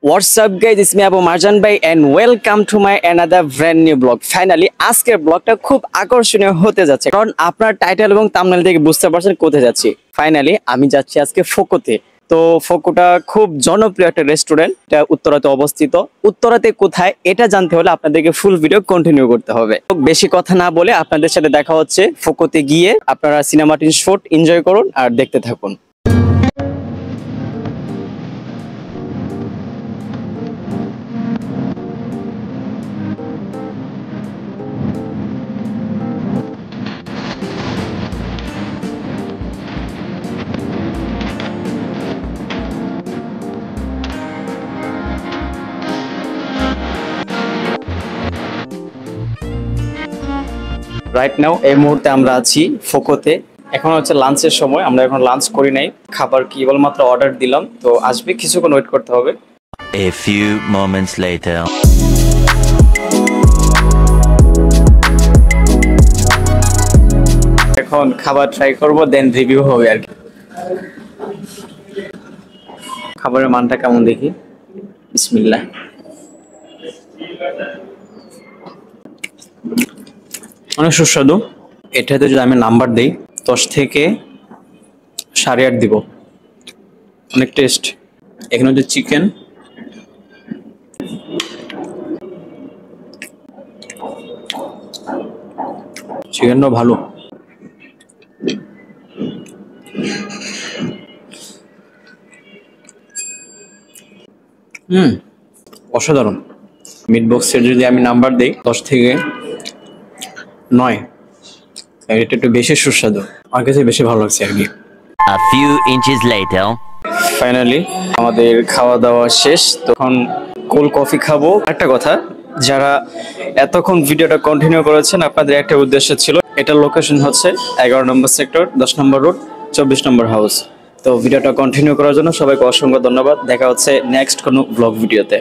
What's up guys, it's me Abu Marjan bhai and welcome to my another brand new vlog. Finally আজকের ব্লগটা খুব আকর্ষণীয় হতে যাচ্ছে কারণ আপনার টাইটেল এবং থাম্বনেল থেকে বুঝতে পারছেন কোথায় যাচ্ছি। ফাইনালি আমি যাচ্ছি আজকে ফোকোতে। তো ফোকোটা খুব জনপ্রিয় একটা রেস্টুরেন্ট, এটা উত্তরাতে অবস্থিত। উত্তরাতে কোথায় এটা জানতে হলে আপনাদেরকে ফুল ভিডিও কন্টিনিউ করতে হবে। বেশি কথা না বলে আপনাদের সাথে দেখা হচ্ছে ফোকোতে গিয়ে। আপনারা সিনেমাটিক শট এনজয় করুন আর দেখতে থাকুন। রাইট নাও এই মুহূর্তে আমরা আছি ফোকোতে। এখন হচ্ছে লাঞ্চের সময়, আমরা এখন লাঞ্চ করি নাই, খাবার কেবলমাত্র অর্ডার দিলাম, তো আসবে, কিছুক্ষণ ওয়েট করতে হবে। A few moments later. এখন খাবার ট্রাই করব, দেন রিভিউ হবে আর কি। খাবারের মানটা কেমন দেখি। বিসমিল্লাহ। অনেক সুস্বাদু। এটাতে যদি আমি নাম্বার দিই 10 থেকে 8.5 দিব। অনেক টেস্ট। এখানে হচ্ছে চিকেন, চিকেনটাও ভালো। অসাধারণ। মিট বক্সের যদি আমি নাম্বার দিই 10 থেকে 9, এটা একটু বেশি সুস্বাদু, আমার কাছে বেশি ভালো লাগছে আর কি। A few inches later. Finally আমাদের খাওয়া দাওয়া শেষ, তখন কোল্ড কফি খাবো। একটা কথা, যারা এতক্ষণ ভিডিওটা কন্টিনিউ করেছেন আপনাদের একটা উদ্দেশ্য ছিল। এটার লোকেশন হচ্ছে 11 নম্বর সেক্টর, 10 নম্বর রোড, 24 নম্বর হাউস। তো ভিডিওটা কন্টিনিউ করার জন্য সবাইকে অসংখ্য ধন্যবাদ। দেখা হচ্ছে নেক্সট কোনো ব্লগ ভিডিওতে।